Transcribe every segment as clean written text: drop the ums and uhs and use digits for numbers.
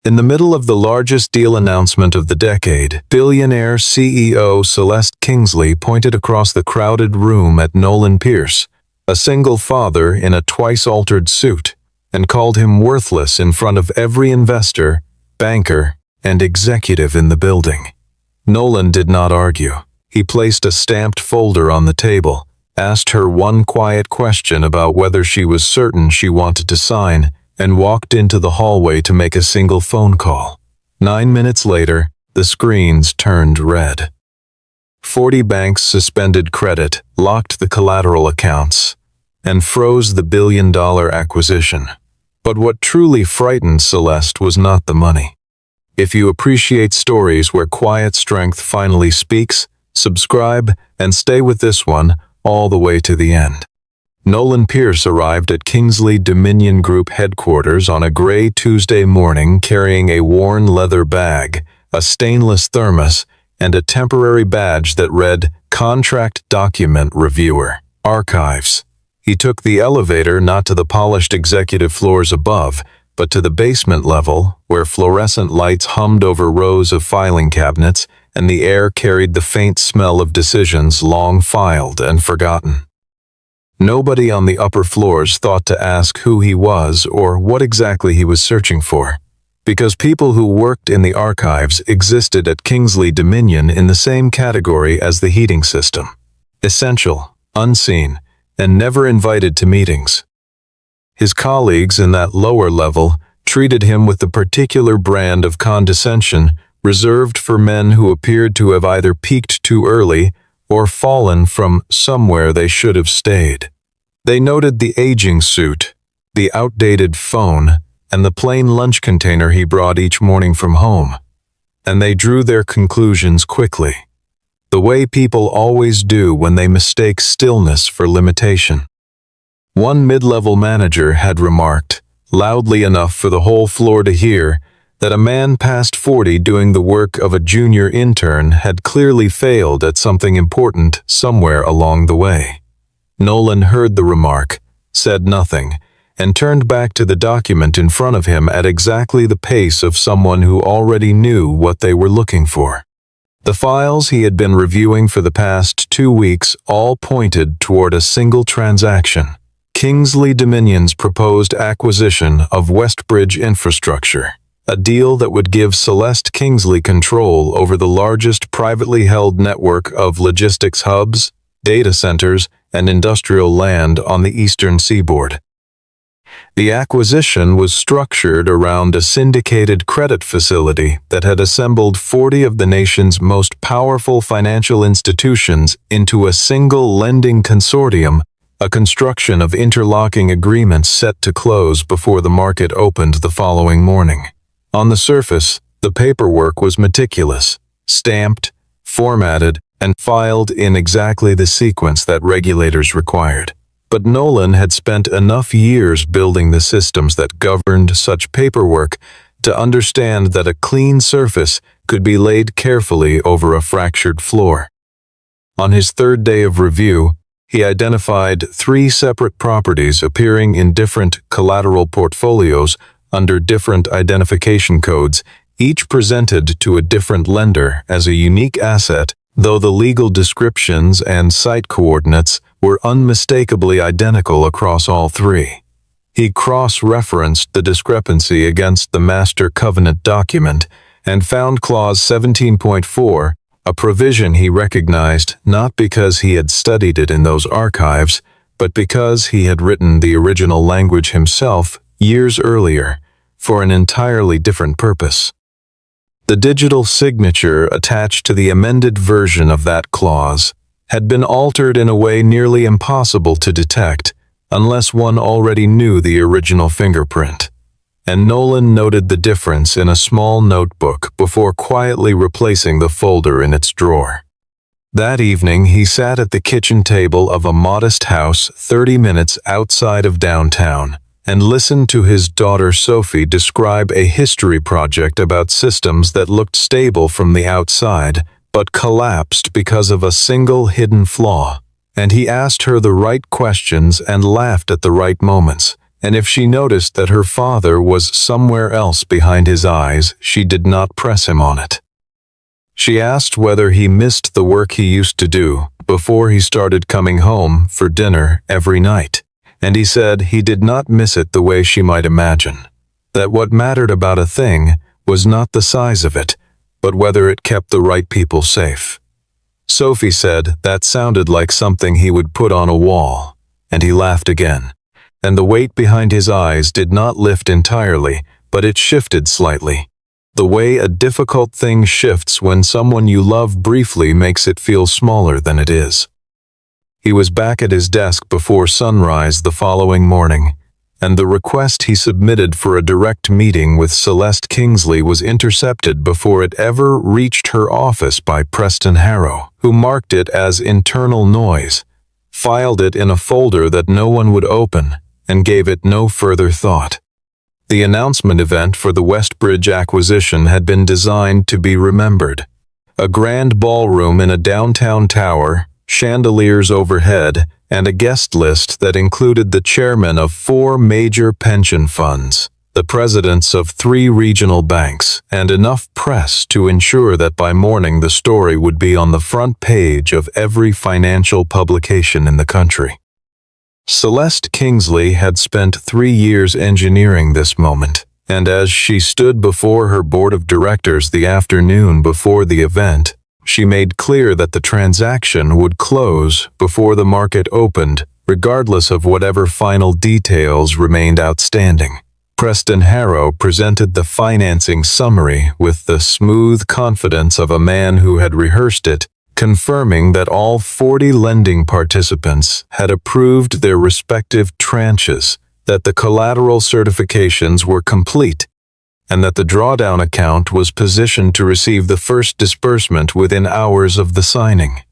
In the middle of the largest deal announcement of the decade, Billionaire CEO Celeste Kingsley pointed across the crowded room at Nolan Pierce, a single father in a twice-altered suit, and called him worthless in front of every investor, banker, and executive in the building. Nolan did not argue. He placed a stamped folder on the table, asked her one quiet question about whether she was certain she wanted to sign, and walked into the hallway to make a single phone call. 9 minutes later, the screens turned red. 40 banks suspended credit, locked the collateral accounts, and froze the billion-dollar acquisition. But what truly frightened Celeste was not the money. If you appreciate stories where quiet strength finally speaks, subscribe and stay with this one all the way to the end. Nolan Pierce arrived at Kingsley Dominion Group headquarters on a gray Tuesday morning carrying a worn leather bag, a stainless thermos, and a temporary badge that read Contract Document Reviewer, Archives. He took the elevator not to the polished executive floors above, but to the basement level, where fluorescent lights hummed over rows of filing cabinets, and the air carried the faint smell of decisions long filed and forgotten. Nobody on the upper floors thought to ask who he was or what exactly he was searching for, because people who worked in the archives existed at Kingsley Dominion in the same category as the heating system: essential, unseen, and never invited to meetings. His colleagues in that lower level treated him with the particular brand of condescension reserved for men who appeared to have either peaked too early or fallen from somewhere they should have stayed. They noted the aging suit, the outdated phone, and the plain lunch container he brought each morning from home, and they drew their conclusions quickly, the way people always do when they mistake stillness for limitation. One mid-level manager had remarked, loudly enough for the whole floor to hear, that a man past 40 doing the work of a junior intern had clearly failed at something important somewhere along the way. Nolan heard the remark, said nothing, and turned back to the document in front of him at exactly the pace of someone who already knew what they were looking for. The files he had been reviewing for the past 2 weeks all pointed toward a single transaction: Kingsley Dominion's proposed acquisition of Westbridge Infrastructure, a deal that would give Celeste Kingsley control over the largest privately held network of logistics hubs, data centers, and industrial land on the eastern seaboard. The acquisition was structured around a syndicated credit facility that had assembled 40 of the nation's most powerful financial institutions into a single lending consortium, a construction of interlocking agreements set to close before the market opened the following morning. On the surface, the paperwork was meticulous, stamped, formatted, and filed in exactly the sequence that regulators required. But Nolan had spent enough years building the systems that governed such paperwork to understand that a clean surface could be laid carefully over a fractured floor. On his third day of review, he identified 3 separate properties appearing in different collateral portfolios under different identification codes, each presented to a different lender as a unique asset, though the legal descriptions and site coordinates were unmistakably identical across all 3. He cross-referenced the discrepancy against the Master Covenant document and found Clause 17.4, a provision he recognized not because he had studied it in those archives, but because he had written the original language himself years earlier for an entirely different purpose. The digital signature attached to the amended version of that clause had been altered in a way nearly impossible to detect unless one already knew the original fingerprint, and Nolan noted the difference in a small notebook before quietly replacing the folder in its drawer. That evening, he sat at the kitchen table of a modest house 30 minutes outside of downtown and listened to his daughter Sophie describe a history project about systems that looked stable from the outside but collapsed because of a single hidden flaw. And he asked her the right questions and laughed at the right moments, and if she noticed that her father was somewhere else behind his eyes, she did not press him on it. She asked whether he missed the work he used to do before he started coming home for dinner every night, and he said he did not miss it the way she might imagine, that what mattered about a thing was not the size of it, but whether it kept the right people safe. Sophie said that sounded like something he would put on a wall, and he laughed again, and the weight behind his eyes did not lift entirely, but it shifted slightly. The way a difficult thing shifts when someone you love briefly makes it feel smaller than it is. He was back at his desk before sunrise the following morning, and the request he submitted for a direct meeting with Celeste Kingsley was intercepted before it ever reached her office by Preston Harrow, who marked it as internal noise, filed it in a folder that no one would open, and gave it no further thought. The announcement event for the Westbridge acquisition had been designed to be remembered. A grand ballroom in a downtown tower, chandeliers overhead, and a guest list that included the chairmen of 4 major pension funds, the presidents of 3 regional banks, and enough press to ensure that by morning the story would be on the front page of every financial publication in the country. Celeste Kingsley had spent 3 years engineering this moment, and as she stood before her board of directors the afternoon before the event, she made clear that the transaction would close before the market opened, regardless of whatever final details remained outstanding. Preston Harrow presented the financing summary with the smooth confidence of a man who had rehearsed it, confirming that all 40 lending participants had approved their respective tranches, that the collateral certifications were complete, and that the drawdown account was positioned to receive the first disbursement within hours of the signing.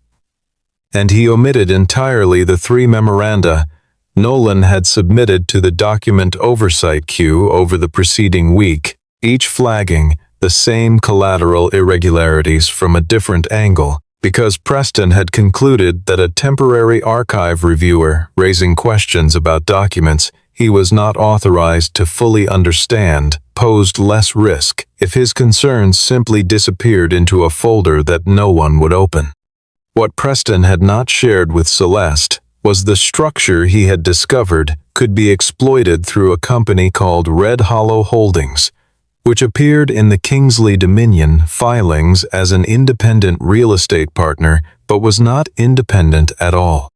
And he omitted entirely the 3 memoranda Nolan had submitted to the document oversight queue over the preceding week, each flagging the same collateral irregularities from a different angle, because Preston had concluded that a temporary archive reviewer raising questions about documents he was not authorized to fully understand posed less risk if his concerns simply disappeared into a folder that no one would open. What Preston had not shared with Celeste was the structure he had discovered could be exploited through a company called Red Hollow Holdings, which appeared in the Kingsley Dominion filings as an independent real estate partner but was not independent at all.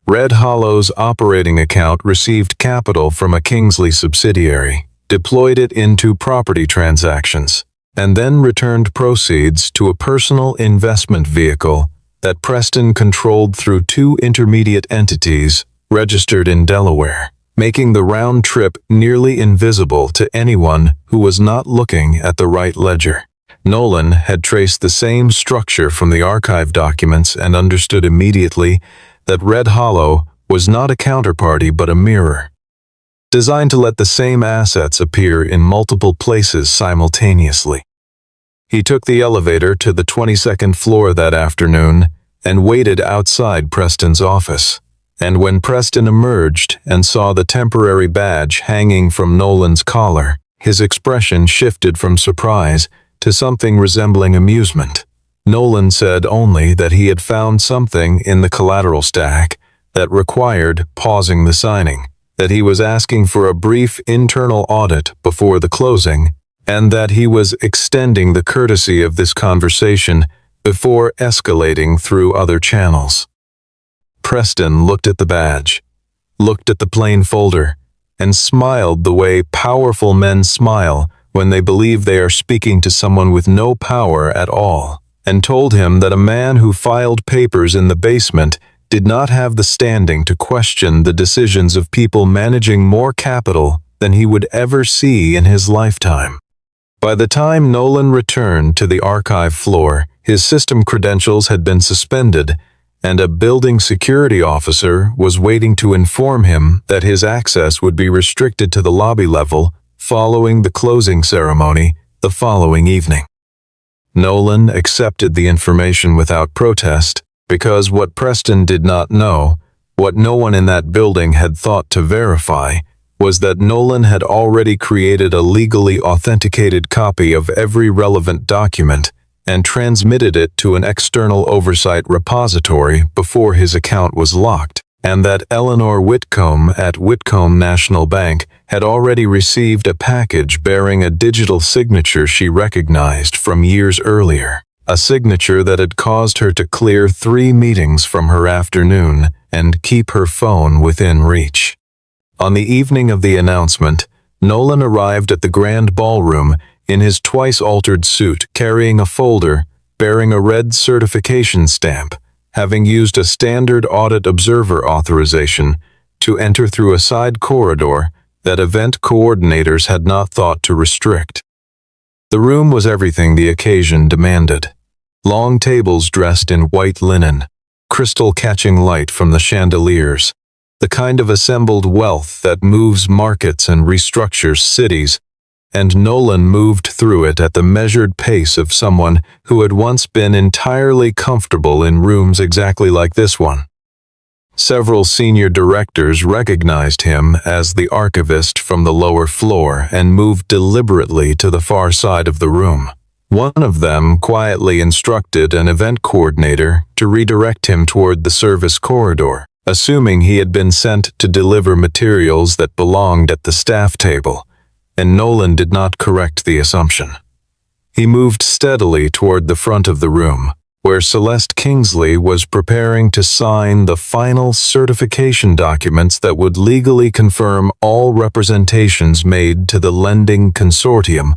Red Hollow's operating account received capital from a Kingsley subsidiary, deployed it into property transactions, and then returned proceeds to a personal investment vehicle that Preston controlled through 2 intermediate entities registered in Delaware, making the round trip nearly invisible to anyone who was not looking at the right ledger. Nolan had traced the same structure from the archive documents and understood immediately that Red Hollow was not a counterparty but a mirror, designed to let the same assets appear in multiple places simultaneously. He took the elevator to the 22nd floor that afternoon and waited outside Preston's office. And when Preston emerged and saw the temporary badge hanging from Nolan's collar, his expression shifted from surprise to something resembling amusement. Nolan said only that he had found something in the collateral stack that required pausing the signing, that he was asking for a brief internal audit before the closing, and that he was extending the courtesy of this conversation before escalating through other channels. Preston looked at the badge, looked at the plain folder, and smiled the way powerful men smile when they believe they are speaking to someone with no power at all, and told him that a man who filed papers in the basement did not have the standing to question the decisions of people managing more capital than he would ever see in his lifetime. By the time Nolan returned to the archive floor, his system credentials had been suspended, and a building security officer was waiting to inform him that his access would be restricted to the lobby level following the closing ceremony the following evening. Nolan accepted the information without protest, because what Preston did not know, what no one in that building had thought to verify, was that Nolan had already created a legally authenticated copy of every relevant document and transmitted it to an external oversight repository before his account was locked, and that Eleanor Whitcomb at Whitcomb National Bank had already received a package bearing a digital signature she recognized from years earlier, a signature that had caused her to clear 3 meetings from her afternoon and keep her phone within reach. On the evening of the announcement, Nolan arrived at the grand ballroom in his twice-altered suit, carrying a folder bearing a red certification stamp, having used a standard audit observer authorization to enter through a side corridor that event coordinators had not thought to restrict. The room was everything the occasion demanded. Long tables dressed in white linen, crystal catching light from the chandeliers, the kind of assembled wealth that moves markets and restructures cities, and Nolan moved through it at the measured pace of someone who had once been entirely comfortable in rooms exactly like this one. Several senior directors recognized him as the archivist from the lower floor and moved deliberately to the far side of the room. One of them quietly instructed an event coordinator to redirect him toward the service corridor, assuming he had been sent to deliver materials that belonged at the staff table, and Nolan did not correct the assumption. He moved steadily toward the front of the room, where Celeste Kingsley was preparing to sign the final certification documents that would legally confirm all representations made to the lending consortium,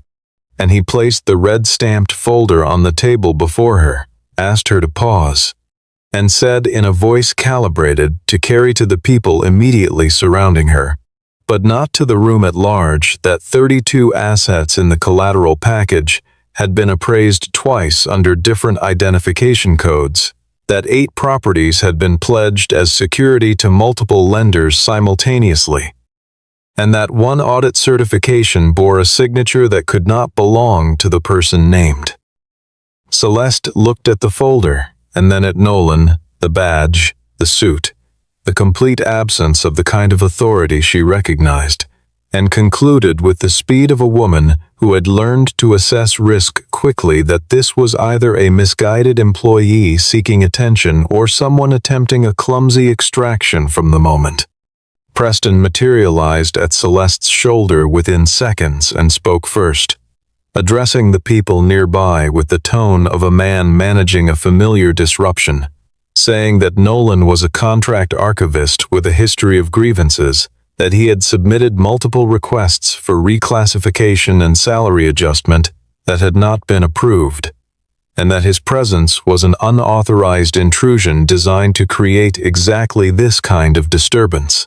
and he placed the red-stamped folder on the table before her, asked her to pause, and said in a voice calibrated to carry to the people immediately surrounding her, but not to the room at large, that 32 assets in the collateral package had been appraised twice under different identification codes, that 8 properties had been pledged as security to multiple lenders simultaneously, and that 1 audit certification bore a signature that could not belong to the person named. Celeste looked at the folder, and then at Nolan, the badge, the suit, the complete absence of the kind of authority she recognized, and concluded with the speed of a woman who had learned to assess risk quickly that this was either a misguided employee seeking attention or someone attempting a clumsy extraction from the moment. Preston materialized at Celeste's shoulder within seconds and spoke first, addressing the people nearby with the tone of a man managing a familiar disruption, saying that Nolan was a contract archivist with a history of grievances, that he had submitted multiple requests for reclassification and salary adjustment that had not been approved, and that his presence was an unauthorized intrusion designed to create exactly this kind of disturbance.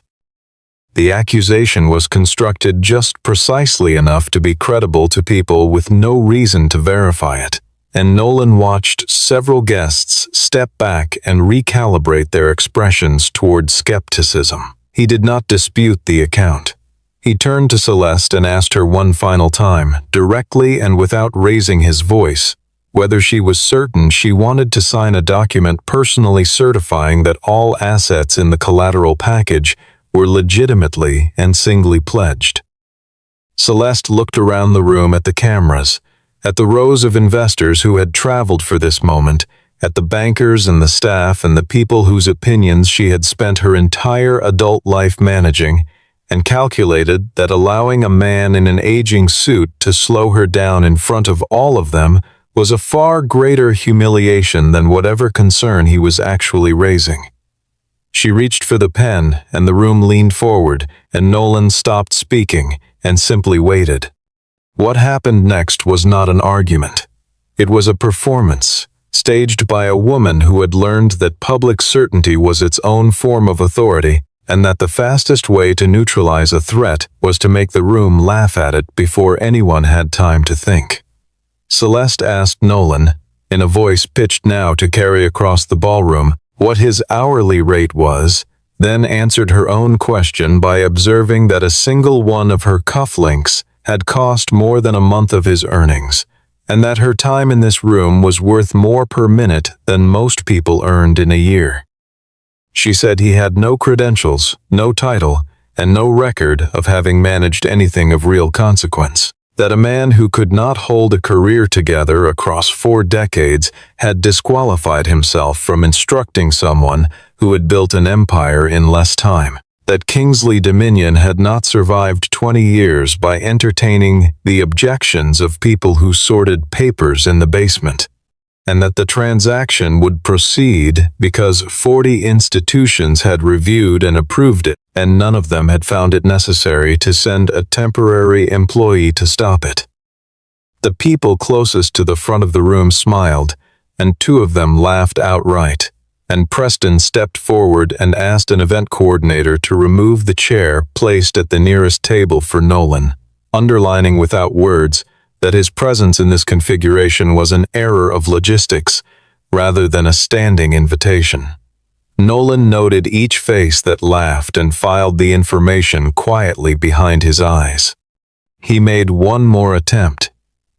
The accusation was constructed just precisely enough to be credible to people with no reason to verify it, and Nolan watched several guests step back and recalibrate their expressions toward skepticism. He did not dispute the account. He turned to Celeste and asked her one final time, directly and without raising his voice, whether she was certain she wanted to sign a document personally certifying that all assets in the collateral package were legitimately and singly pledged. Celeste looked around the room at the cameras, at the rows of investors who had traveled for this moment, at the bankers and the staff and the people whose opinions she had spent her entire adult life managing, and calculated that allowing a man in an aging suit to slow her down in front of all of them was a far greater humiliation than whatever concern he was actually raising. She reached for the pen, and the room leaned forward, and Nolan stopped speaking and simply waited. What happened next was not an argument. It was a performance, staged by a woman who had learned that public certainty was its own form of authority, and that the fastest way to neutralize a threat was to make the room laugh at it before anyone had time to think. Celeste asked Nolan, in a voice pitched now to carry across the ballroom, what his hourly rate was, then answered her own question by observing that a single one of her cufflinks had cost more than a month of his earnings, and that her time in this room was worth more per minute than most people earned in a year. She said he had no credentials, no title, and no record of having managed anything of real consequence. That a man who could not hold a career together across 4 decades had disqualified himself from instructing someone who had built an empire in less time. That Kingsley Dominion had not survived 20 years by entertaining the objections of people who sorted papers in the basement. And that the transaction would proceed because 40 institutions had reviewed and approved it, and none of them had found it necessary to send a temporary employee to stop it. The people closest to the front of the room smiled, and 2 of them laughed outright, and Preston stepped forward and asked an event coordinator to remove the chair placed at the nearest table for Nolan, underlining without words that his presence in this configuration was an error of logistics rather than a standing invitation. Nolan noted each face that laughed and filed the information quietly behind his eyes. He made one more attempt,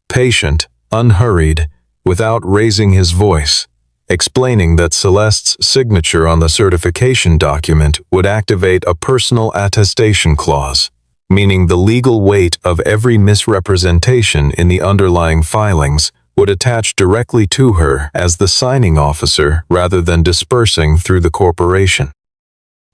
patient, unhurried, without raising his voice, explaining that Celeste's signature on the certification document would activate a personal attestation clause, meaning the legal weight of every misrepresentation in the underlying filings would attach directly to her as the signing officer rather than dispersing through the corporation.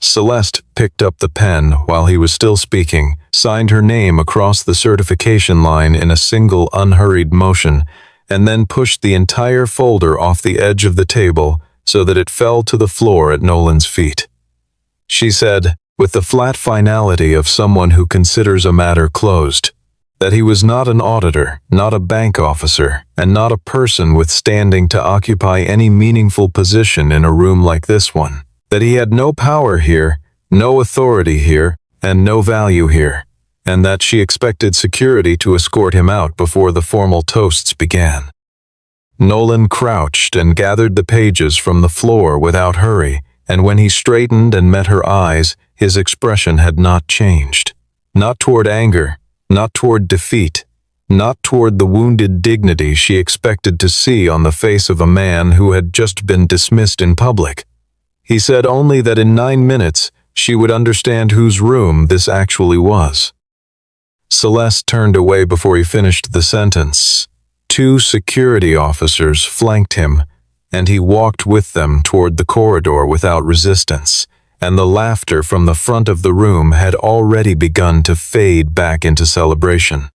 Celeste picked up the pen while he was still speaking, signed her name across the certification line in a single unhurried motion, and then pushed the entire folder off the edge of the table so that it fell to the floor at Nolan's feet. She said, with the flat finality of someone who considers a matter closed, that he was not an auditor, not a bank officer, and not a person with standing to occupy any meaningful position in a room like this one, that he had no power here, no authority here, and no value here, and that she expected security to escort him out before the formal toasts began. Nolan crouched and gathered the pages from the floor without hurry, and when he straightened and met her eyes, his expression had not changed. Not toward anger, not toward defeat, not toward the wounded dignity she expected to see on the face of a man who had just been dismissed in public. He said only that in 9 minutes she would understand whose room this actually was. Celeste turned away before he finished the sentence. 2 security officers flanked him, and he walked with them toward the corridor without resistance, and the laughter from the front of the room had already begun to fade back into celebration.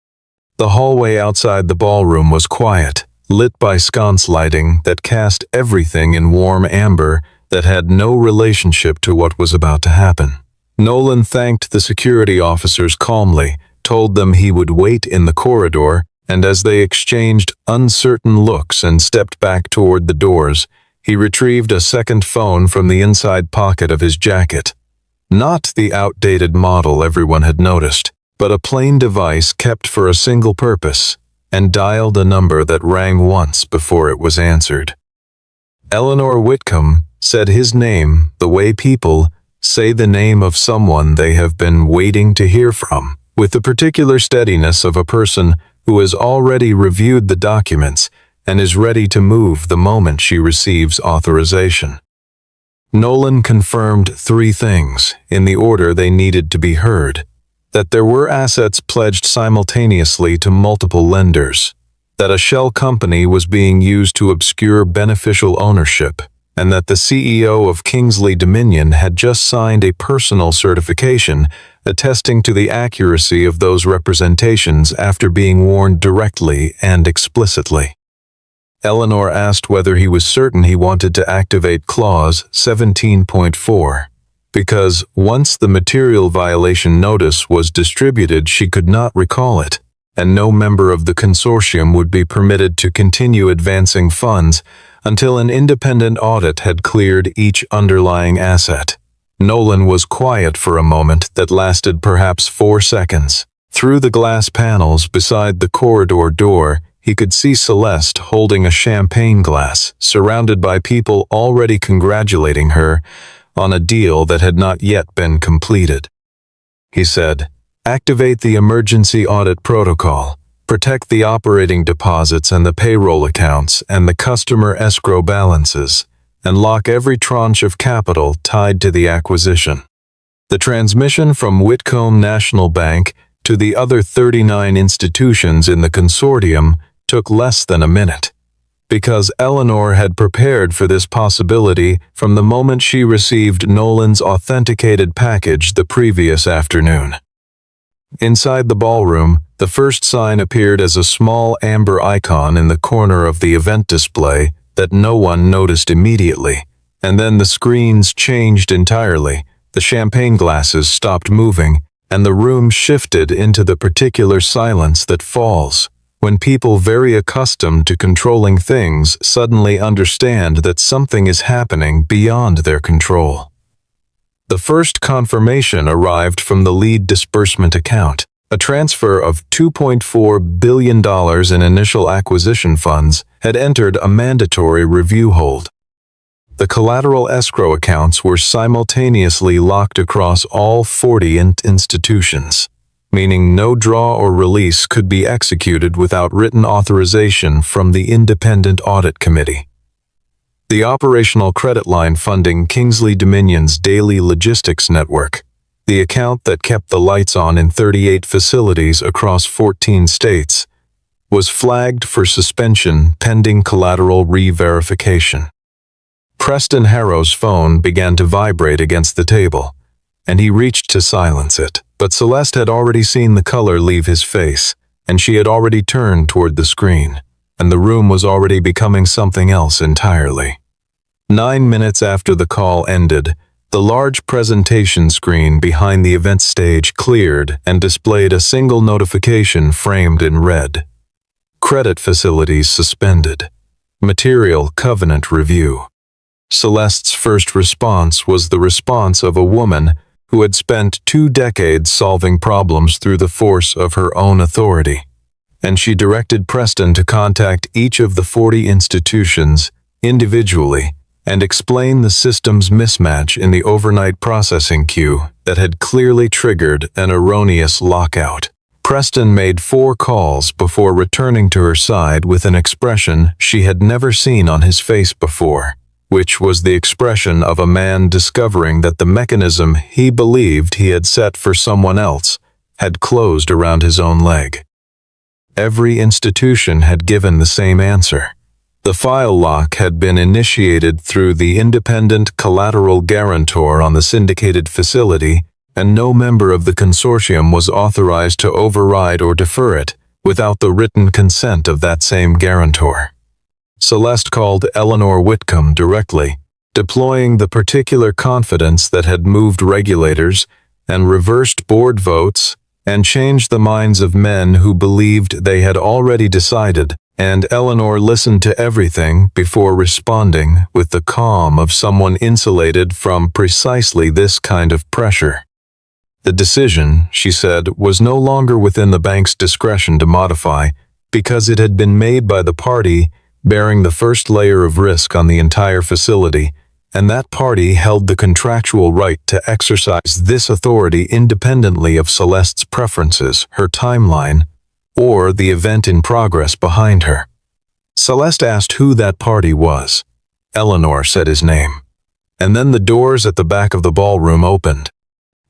The hallway outside the ballroom was quiet, lit by sconce lighting that cast everything in warm amber that had no relationship to what was about to happen. Nolan thanked the security officers calmly, told them he would wait in the corridor, and as they exchanged uncertain looks and stepped back toward the doors, he retrieved a second phone from the inside pocket of his jacket. Not the outdated model everyone had noticed, but a plain device kept for a single purpose, and dialed a number that rang once before it was answered. Eleanor Whitcomb said his name the way people say the name of someone they have been waiting to hear from, with the particular steadiness of a person who has already reviewed the documents and is ready to move the moment she receives authorization. Nolan confirmed 3 things, in the order they needed to be heard: that there were assets pledged simultaneously to multiple lenders, that a shell company was being used to obscure beneficial ownership, and that the CEO of Kingsley Dominion had just signed a personal certification attesting to the accuracy of those representations after being warned directly and explicitly. Eleanor asked whether he was certain he wanted to activate Clause 17.4, because once the material violation notice was distributed, she could not recall it, and no member of the consortium would be permitted to continue advancing funds until an independent audit had cleared each underlying asset. Nolan was quiet for a moment that lasted perhaps 4 seconds. Through the glass panels beside the corridor door, he could see Celeste holding a champagne glass, surrounded by people already congratulating her on a deal that had not yet been completed. He said, "Activate the emergency audit protocol. Protect the operating deposits and the payroll accounts and the customer escrow balances, and lock every tranche of capital tied to the acquisition." The transmission from Whitcomb National Bank to the other 39 institutions in the consortium took less than a minute, because Eleanor had prepared for this possibility from the moment she received Nolan's authenticated package the previous afternoon. Inside the ballroom, the first sign appeared as a small amber icon in the corner of the event display that no one noticed immediately, and then the screens changed entirely, the champagne glasses stopped moving, and the room shifted into the particular silence that falls when people very accustomed to controlling things suddenly understand that something is happening beyond their control. The first confirmation arrived from the lead disbursement account. A transfer of $2.4 billion in initial acquisition funds had entered a mandatory review hold. The collateral escrow accounts were simultaneously locked across all 40 institutions, meaning no draw or release could be executed without written authorization from the Independent Audit Committee. The operational credit line funding Kingsley Dominion's daily logistics network, the account that kept the lights on in 38 facilities across 14 states, was flagged for suspension pending collateral re-verification. Preston Harrow's phone began to vibrate against the table, and he reached to silence it. But Celeste had already seen the color leave his face, and she had already turned toward the screen, and the room was already becoming something else entirely. 9 minutes after the call ended, the large presentation screen behind the event stage cleared and displayed a single notification framed in red. Credit facilities suspended. Material covenant review. Celeste's first response was the response of a woman who had spent 2 decades solving problems through the force of her own authority, and she directed Preston to contact each of the 40 institutions individually and explain the system's mismatch in the overnight processing queue that had clearly triggered an erroneous lockout. Preston made 4 calls before returning to her side with an expression she had never seen on his face before, which was the expression of a man discovering that the mechanism he believed he had set for someone else had closed around his own leg. Every institution had given the same answer. The file lock had been initiated through the independent collateral guarantor on the syndicated facility, and no member of the consortium was authorized to override or defer it without the written consent of that same guarantor. Celeste called Eleanor Whitcomb directly, deploying the particular confidence that had moved regulators and reversed board votes and changed the minds of men who believed they had already decided, and Eleanor listened to everything before responding with the calm of someone insulated from precisely this kind of pressure. The decision, she said, was no longer within the bank's discretion to modify because it had been made by the party bearing the first layer of risk on the entire facility, and that party held the contractual right to exercise this authority independently of Celeste's preferences, her timeline, or the event in progress behind her. Celeste asked who that party was. Eleanor said his name. And then the doors at the back of the ballroom opened.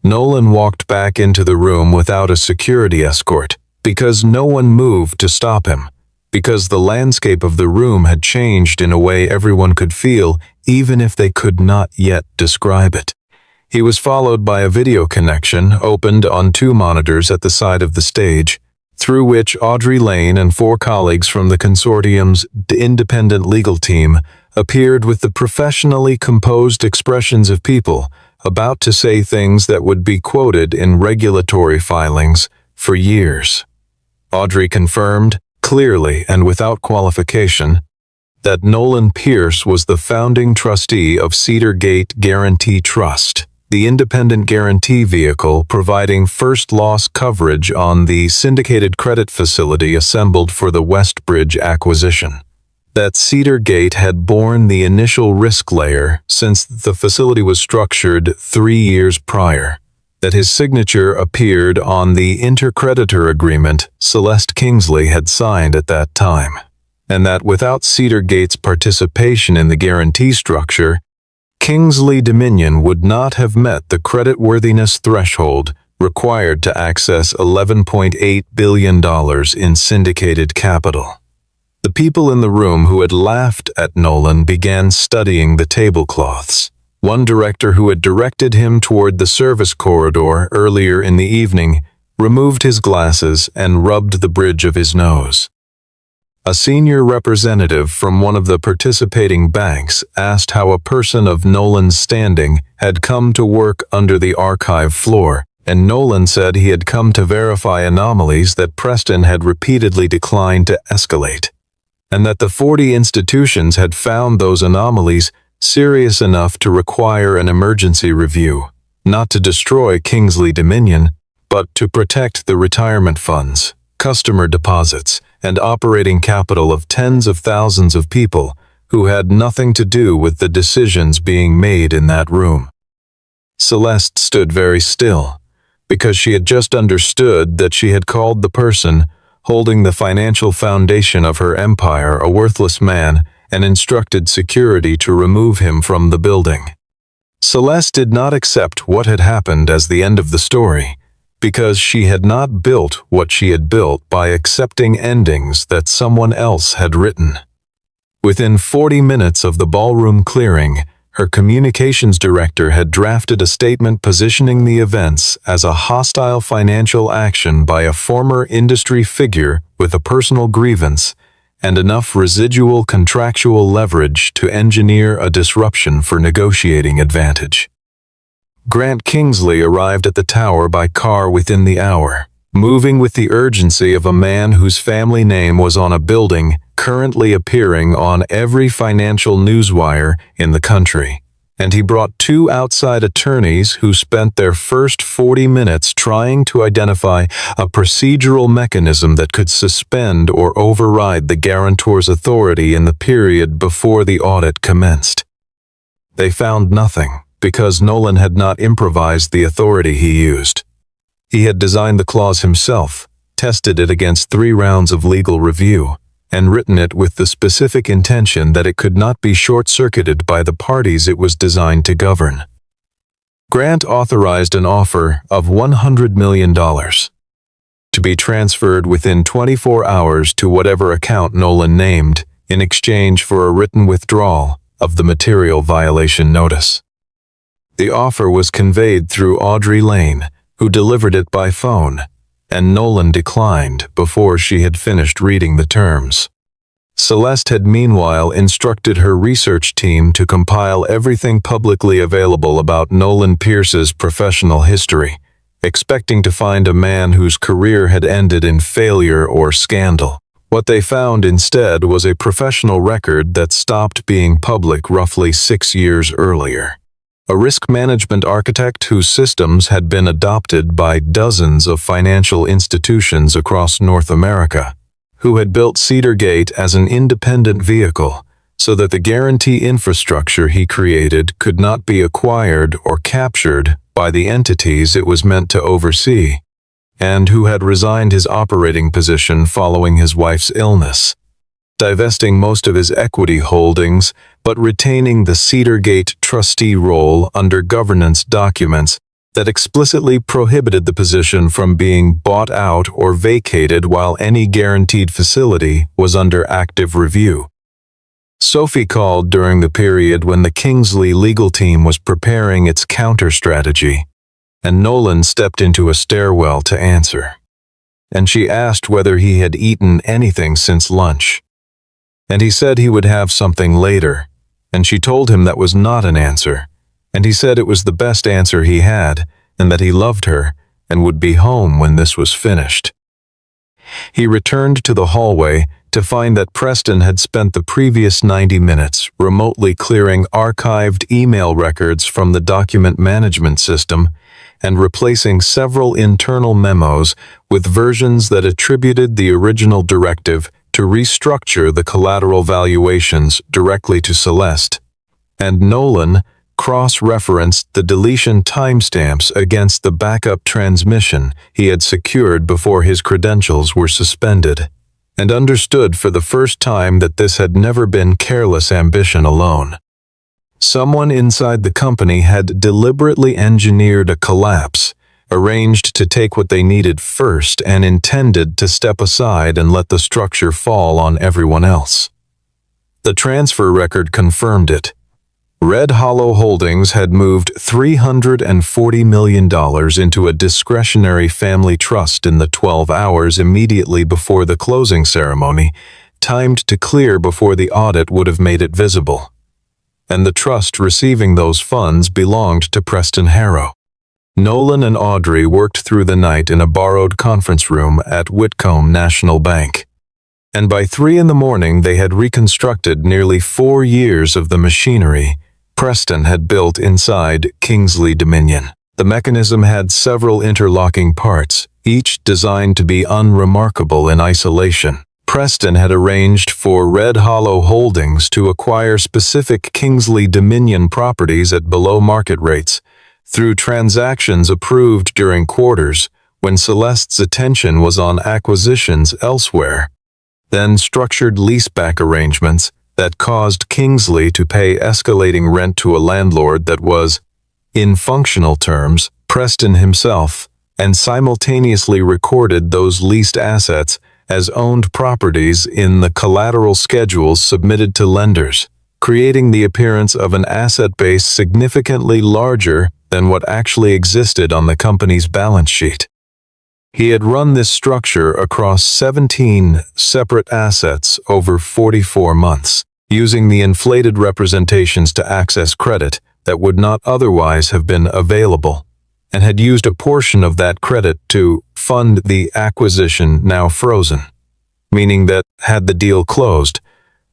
Nolan walked back into the room without a security escort, because no one moved to stop him, because the landscape of the room had changed in a way everyone could feel, even if they could not yet describe it. He was followed by a video connection opened on 2 monitors at the side of the stage, through which Audrey Lane and 4 colleagues from the consortium's independent legal team appeared with the professionally composed expressions of people about to say things that would be quoted in regulatory filings for years. Audrey confirmed, clearly and without qualification, that Nolan Pierce was the founding trustee of Cedar Gate Guarantee Trust, the independent guarantee vehicle providing first loss coverage on the syndicated credit facility assembled for the Westbridge acquisition. That Cedar Gate had borne the initial risk layer since the facility was structured 3 years prior. That his signature appeared on the intercreditor agreement Celeste Kingsley had signed at that time, and that without Cedar Gate's participation in the guarantee structure, Kingsley Dominion would not have met the creditworthiness threshold required to access $11.8 billion in syndicated capital. The people in the room who had laughed at Nolan began studying the tablecloths. One director who had directed him toward the service corridor earlier in the evening removed his glasses and rubbed the bridge of his nose. A senior representative from one of the participating banks asked how a person of Nolan's standing had come to work under the archive floor, and Nolan said he had come to verify anomalies that Preston had repeatedly declined to escalate, and that the 40 institutions had found those anomalies serious enough to require an emergency review, not to destroy Kingsley Dominion, but to protect the retirement funds, customer deposits, and operating capital of tens of thousands of people who had nothing to do with the decisions being made in that room. Celeste stood very still, because she had just understood that she had called the person holding the financial foundation of her empire a worthless man and instructed security to remove him from the building. Celeste did not accept what had happened as the end of the story, because she had not built what she had built by accepting endings that someone else had written. Within 40 minutes of the ballroom clearing, her communications director had drafted a statement positioning the events as a hostile financial action by a former industry figure with a personal grievance and enough residual contractual leverage to engineer a disruption for negotiating advantage. Grant Kingsley arrived at the tower by car within the hour, moving with the urgency of a man whose family name was on a building currently appearing on every financial newswire in the country, and he brought 2 outside attorneys who spent their first 40 minutes trying to identify a procedural mechanism that could suspend or override the guarantor's authority in the period before the audit commenced. They found nothing, because Nolan had not improvised the authority he used. He had designed the clause himself, tested it against 3 rounds of legal review, and written it with the specific intention that it could not be short-circuited by the parties it was designed to govern. Grant authorized an offer of $100 million to be transferred within 24 hours to whatever account Nolan named in exchange for a written withdrawal of the material violation notice. The offer was conveyed through Audrey Lane, who delivered it by phone, and Nolan declined before she had finished reading the terms. Celeste had meanwhile instructed her research team to compile everything publicly available about Nolan Pierce's professional history, expecting to find a man whose career had ended in failure or scandal. What they found instead was a professional record that stopped being public roughly 6 years earlier. A risk management architect whose systems had been adopted by dozens of financial institutions across North America, who had built Cedar Gate as an independent vehicle so that the guarantee infrastructure he created could not be acquired or captured by the entities it was meant to oversee, and who had resigned his operating position following his wife's illness, divesting most of his equity holdings but retaining the Cedar Gate trustee role under governance documents that explicitly prohibited the position from being bought out or vacated while any guaranteed facility was under active review. Sophie called during the period when the Kingsley legal team was preparing its counter-strategy, and Nolan stepped into a stairwell to answer. And she asked whether he had eaten anything since lunch. And he said he would have something later, and she told him that was not an answer, and he said it was the best answer he had, and that he loved her and would be home when this was finished. He returned to the hallway to find that Preston had spent the previous 90 minutes remotely clearing archived email records from the document management system and replacing several internal memos with versions that attributed the original directive to restructure the collateral valuations directly to Celeste, and Nolan cross-referenced the deletion timestamps against the backup transmission he had secured before his credentials were suspended, and understood for the first time that this had never been careless ambition alone. Someone inside the company had deliberately engineered a collapse, arranged to take what they needed first, and intended to step aside and let the structure fall on everyone else. The transfer record confirmed it. Red Hollow Holdings had moved $340 million into a discretionary family trust in the 12 hours immediately before the closing ceremony, timed to clear before the audit would have made it visible. And the trust receiving those funds belonged to Preston Harrow. Nolan and Audrey worked through the night in a borrowed conference room at Whitcomb National Bank. And by 3 a.m. they had reconstructed nearly 4 years of the machinery Preston had built inside Kingsley Dominion. The mechanism had several interlocking parts, each designed to be unremarkable in isolation. Preston had arranged for Red Hollow Holdings to acquire specific Kingsley Dominion properties at below-market rates through transactions approved during quarters when Celeste's attention was on acquisitions elsewhere, then structured leaseback arrangements that caused Kingsley to pay escalating rent to a landlord that was, in functional terms, Preston himself, and simultaneously recorded those leased assets as owned properties in the collateral schedules submitted to lenders, creating the appearance of an asset base significantly larger than what actually existed on the company's balance sheet. He had run this structure across 17 separate assets over 44 months, using the inflated representations to access credit that would not otherwise have been available, and had used a portion of that credit to fund the acquisition now frozen, meaning that, had the deal closed,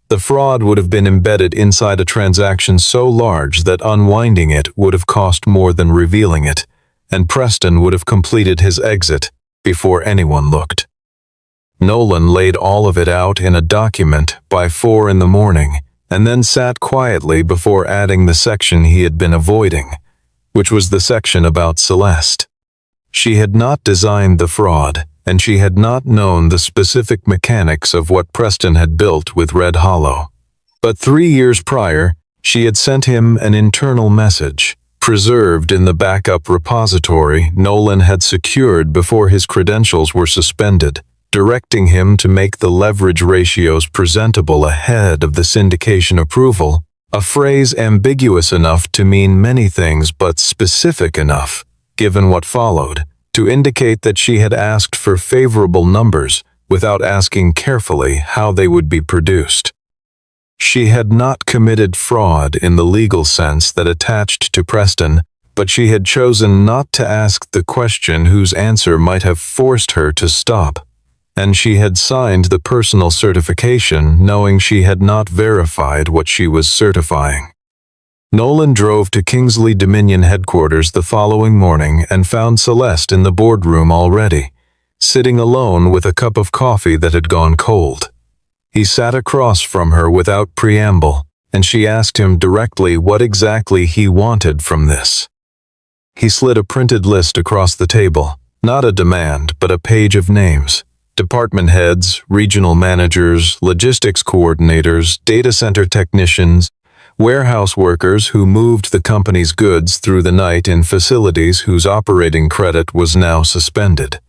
the fraud would have been embedded inside a transaction so large that unwinding it would have cost more than revealing it, and Preston would have completed his exit before anyone looked. Nolan laid all of it out in a document by 4 a.m. and then sat quietly before adding the section he had been avoiding, which was the section about Celeste. She had not designed the fraud, and she had not known the specific mechanics of what Preston had built with Red Hollow. But 3 years prior, she had sent him an internal message, preserved in the backup repository Nolan had secured before his credentials were suspended, directing him to make the leverage ratios presentable ahead of the syndication approval, a phrase ambiguous enough to mean many things but specific enough, given what followed, to indicate that she had asked for favorable numbers without asking carefully how they would be produced. She had not committed fraud in the legal sense that attached to Preston, but she had chosen not to ask the question whose answer might have forced her to stop, and she had signed the personal certification knowing she had not verified what she was certifying. Nolan drove to Kingsley Dominion headquarters the following morning and found Celeste in the boardroom already, sitting alone with a cup of coffee that had gone cold. He sat across from her without preamble, and she asked him directly what exactly he wanted from this. He slid a printed list across the table, not a demand, but a page of names. Department heads, regional managers, logistics coordinators, data center technicians, warehouse workers who moved the company's goods through the night in facilities whose operating credit was now suspended.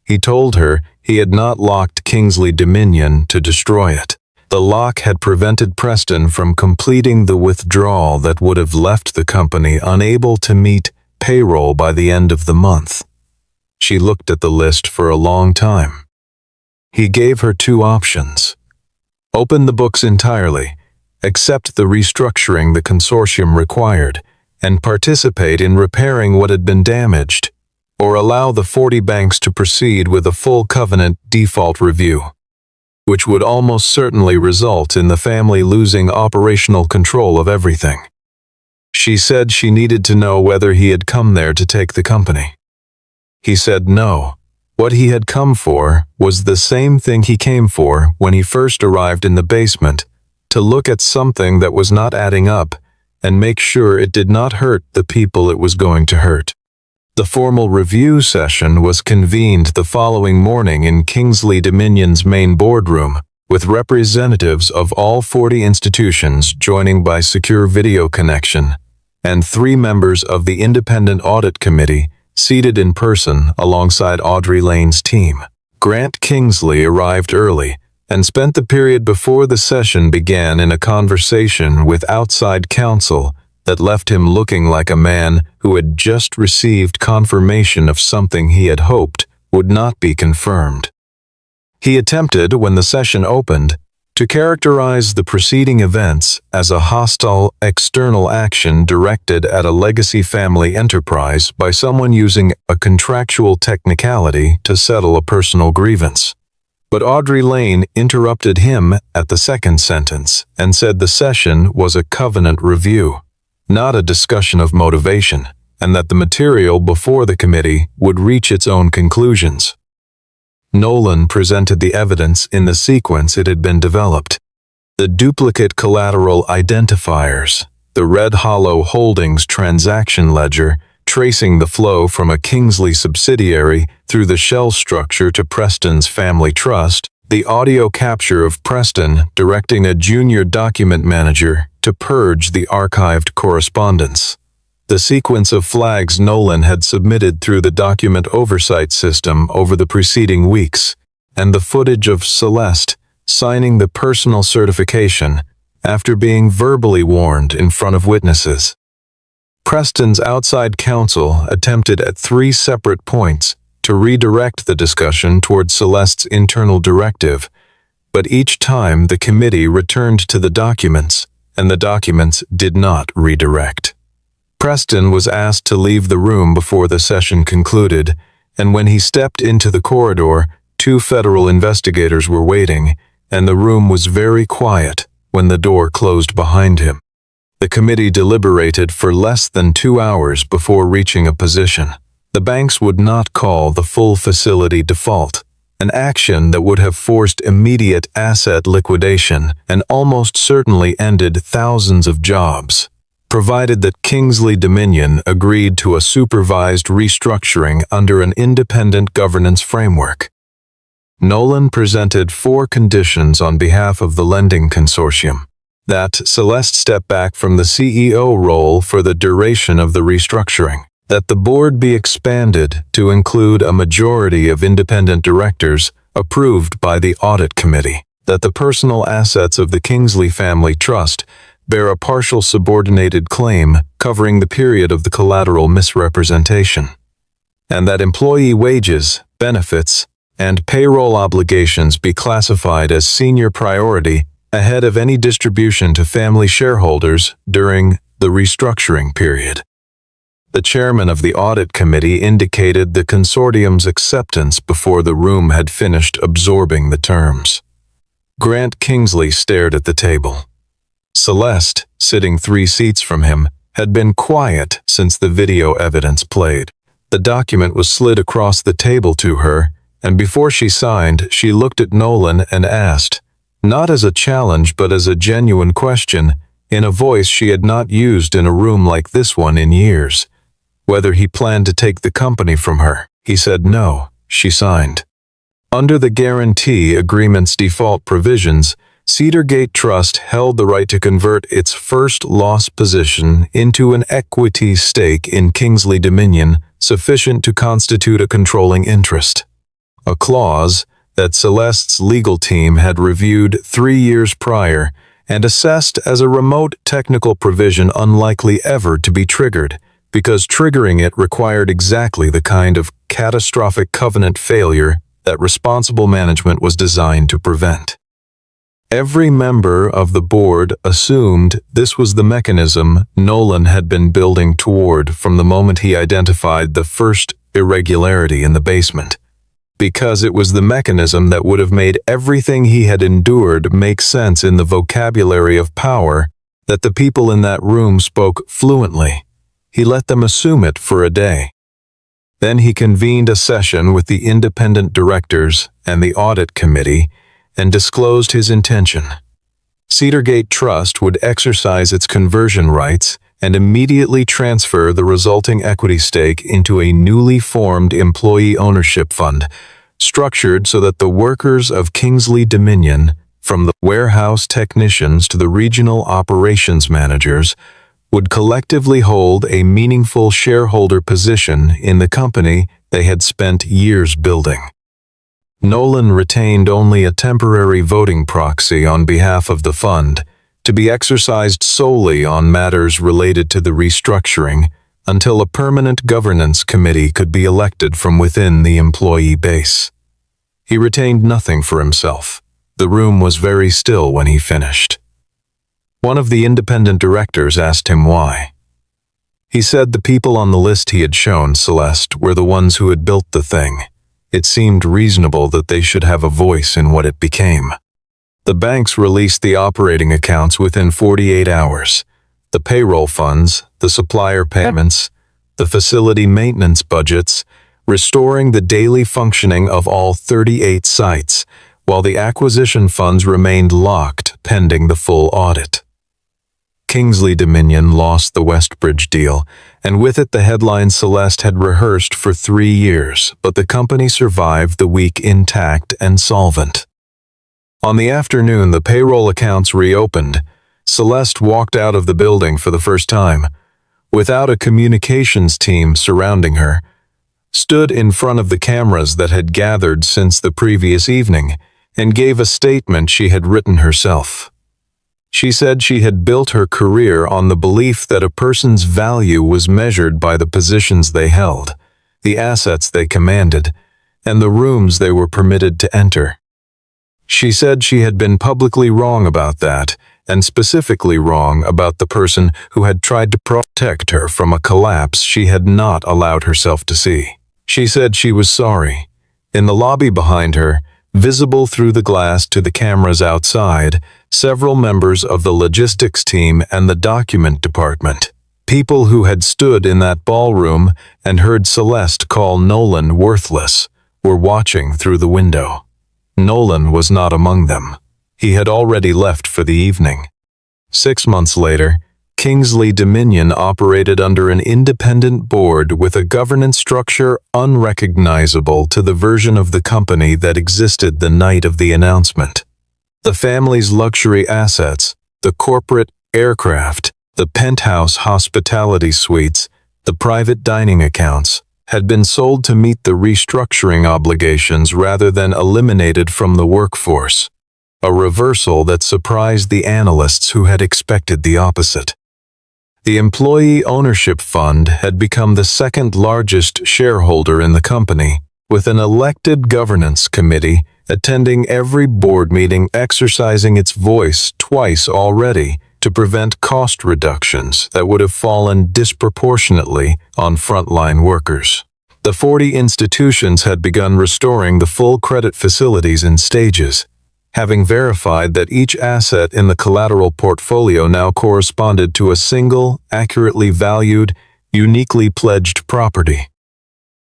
He told her he had not locked Kingsley Dominion to destroy it. The lock had prevented Preston from completing the withdrawal that would have left the company unable to meet payroll by the end of the month. She looked at the list for a long time. He gave her 2 options. Open the books entirely, accept the restructuring the consortium required, and participate in repairing what had been damaged, or allow the 40 banks to proceed with a full covenant default review, which would almost certainly result in the family losing operational control of everything. She said she needed to know whether he had come there to take the company. He said no. What he had come for was the same thing he came for when he first arrived in the basement, to look at something that was not adding up and make sure it did not hurt the people it was going to hurt. The formal review session was convened the following morning in Kingsley Dominion's main boardroom, with representatives of all 40 institutions joining by secure video connection, and 3 members of the Independent Audit Committee seated in person alongside Audrey Lane's team. Grant Kingsley arrived early and spent the period before the session began in a conversation with outside counsel that left him looking like a man who had just received confirmation of something he had hoped would not be confirmed. He attempted, when the session opened, to characterize the preceding events as a hostile external action directed at a legacy family enterprise by someone using a contractual technicality to settle a personal grievance. But Audrey Lane interrupted him at the second sentence and said the session was a covenant review, not a discussion of motivation, and that the material before the committee would reach its own conclusions. Nolan presented the evidence in the sequence it had been developed. The duplicate collateral identifiers, the Red Hollow Holdings transaction ledger tracing the flow from a Kingsley subsidiary through the shell structure to Preston's family trust, the audio capture of Preston directing a junior document manager to purge the archived correspondence, the sequence of flags Nolan had submitted through the document oversight system over the preceding weeks, and the footage of Celeste signing the personal certification after being verbally warned in front of witnesses. Preston's outside counsel attempted at 3 separate points to redirect the discussion toward Celeste's internal directive, but each time the committee returned to the documents, and the documents did not redirect. Preston was asked to leave the room before the session concluded, and when he stepped into the corridor, 2 federal investigators were waiting, and the room was very quiet when the door closed behind him. The committee deliberated for less than 2 hours before reaching a position. The banks would not call the full facility default, an action that would have forced immediate asset liquidation and almost certainly ended thousands of jobs, provided that Kingsley Dominion agreed to a supervised restructuring under an independent governance framework. Nolan presented 4 conditions on behalf of the lending consortium: that Celeste step back from the CEO role for the duration of the restructuring, that the board be expanded to include a majority of independent directors approved by the audit committee, that the personal assets of the Kingsley family trust bear a partial subordinated claim covering the period of the collateral misrepresentation, and that employee wages, benefits, and payroll obligations be classified as senior priority ahead of any distribution to family shareholders during the restructuring period. The chairman of the audit committee indicated the consortium's acceptance before the room had finished absorbing the terms. Grant Kingsley stared at the table. Celeste, sitting 3 seats from him, had been quiet since the video evidence played. The document was slid across the table to her, and before she signed, she looked at Nolan and asked, not as a challenge but as a genuine question, in a voice she had not used in a room like this one in years, whether he planned to take the company from her. He said no. She signed. Under the guarantee agreement's default provisions, Cedar Gate Trust held the right to convert its first loss position into an equity stake in Kingsley Dominion sufficient to constitute a controlling interest, a clause that Celeste's legal team had reviewed 3 years prior and assessed as a remote technical provision unlikely ever to be triggered, because triggering it required exactly the kind of catastrophic covenant failure that responsible management was designed to prevent. Every member of the board assumed this was the mechanism Nolan had been building toward from the moment he identified the first irregularity in the basement, because it was the mechanism that would have made everything he had endured make sense in the vocabulary of power that the people in that room spoke fluently. He let them assume it for a day. Then he convened a session with the independent directors and the audit committee and disclosed his intention. Cedar Gate Trust would exercise its conversion rights and immediately transfer the resulting equity stake into a newly formed employee ownership fund, structured so that the workers of Kingsley Dominion from the warehouse technicians to the regional operations managers, would collectively hold a meaningful shareholder position in the company they had spent years building. Nolan retained only a temporary voting proxy on behalf of the fund, to be exercised solely on matters related to the restructuring, until a permanent governance committee could be elected from within the employee base. He retained nothing for himself. The room was very still when he finished. One of the independent directors asked him why. He said the people on the list he had shown Celeste were the ones who had built the thing. It seemed reasonable that they should have a voice in what it became. The banks released the operating accounts within 48 hours. The payroll funds, the supplier payments, the facility maintenance budgets, restoring the daily functioning of all 38 sites, while the acquisition funds remained locked pending the full audit. Kingsley Dominion lost the Westbridge deal, and with it the headline Celeste had rehearsed for 3 years, but the company survived the week intact and solvent. On the afternoon the payroll accounts reopened, Celeste walked out of the building for the first time, without a communications team surrounding her, stood in front of the cameras that had gathered since the previous evening, and gave a statement she had written herself. She said she had built her career on the belief that a person's value was measured by the positions they held, the assets they commanded, and the rooms they were permitted to enter. She said she had been publicly wrong about that, and specifically wrong about the person who had tried to protect her from a collapse she had not allowed herself to see. She said she was sorry. In the lobby behind her, visible through the glass to the cameras outside, several members of the logistics team and the document department, people who had stood in that ballroom and heard Celeste call Nolan worthless, were watching through the window. Nolan was not among them. He had already left for the evening. 6 months later, Kingsley Dominion operated under an independent board with a governance structure unrecognizable to the version of the company that existed the night of the announcement. The family's luxury assets, the corporate aircraft, the penthouse hospitality suites, the private dining accounts, had been sold to meet the restructuring obligations rather than eliminated from the workforce, a reversal that surprised the analysts who had expected the opposite. The Employee Ownership Fund had become the second largest shareholder in the company, with an elected governance committee attending every board meeting, exercising its voice twice already to prevent cost reductions that would have fallen disproportionately on frontline workers. The 40 institutions had begun restoring the full credit facilities in stages, having verified that each asset in the collateral portfolio now corresponded to a single, accurately valued, uniquely pledged property.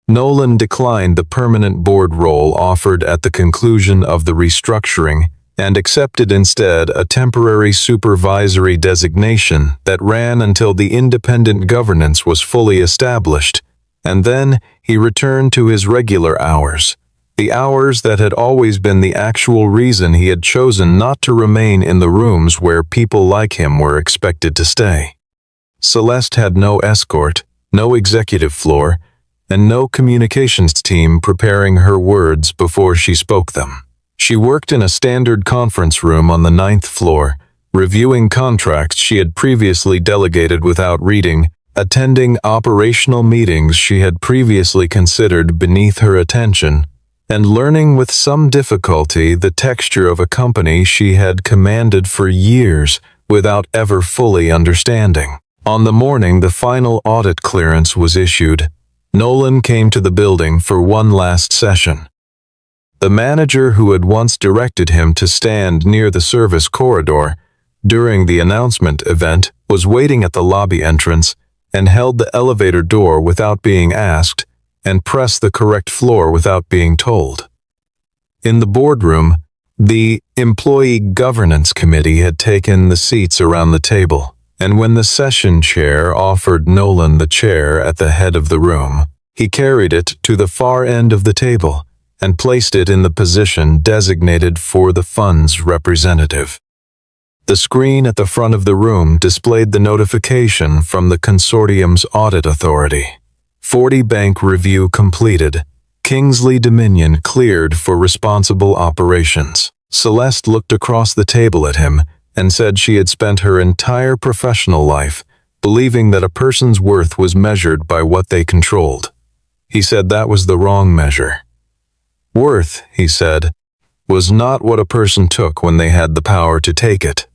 Nolan declined the permanent board role offered at the conclusion of the restructuring and accepted instead a temporary supervisory designation that ran until the independent governance was fully established, and then he returned to his regular hours, the hours that had always been the actual reason he had chosen not to remain in the rooms where people like him were expected to stay. Celeste had no escort, no executive floor, and no communications team preparing her words before she spoke them. She worked in a standard conference room on the 9th floor, reviewing contracts she had previously delegated without reading, attending operational meetings she had previously considered beneath her attention, and learning with some difficulty the texture of a company she had commanded for years without ever fully understanding. On the morning the final audit clearance was issued, Nolan came to the building for one last session. The manager who had once directed him to stand near the service corridor during the announcement event was waiting at the lobby entrance and held the elevator door without being asked and pressed the correct floor without being told. In the boardroom, the Employee Governance Committee had taken the seats around the table, and when the session chair offered Nolan the chair at the head of the room, he carried it to the far end of the table and placed it in the position designated for the fund's representative. The screen at the front of the room displayed the notification from the consortium's audit authority. 40 bank review completed. Kingsley Dominion cleared for responsible operations. Celeste looked across the table at him and said she had spent her entire professional life believing that a person's worth was measured by what they controlled. He said that was the wrong measure. Worth, he said, was not what a person took when they had the power to take it.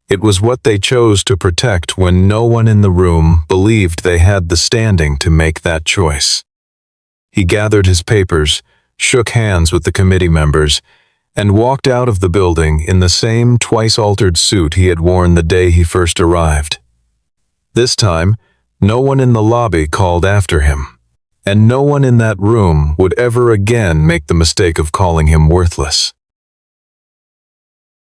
It was what they chose to protect when no one in the room believed they had the standing to make that choice. He gathered his papers, shook hands with the committee members, and walked out of the building in the same twice-altered suit he had worn the day he first arrived. This time, no one in the lobby called after him, and no one in that room would ever again make the mistake of calling him worthless.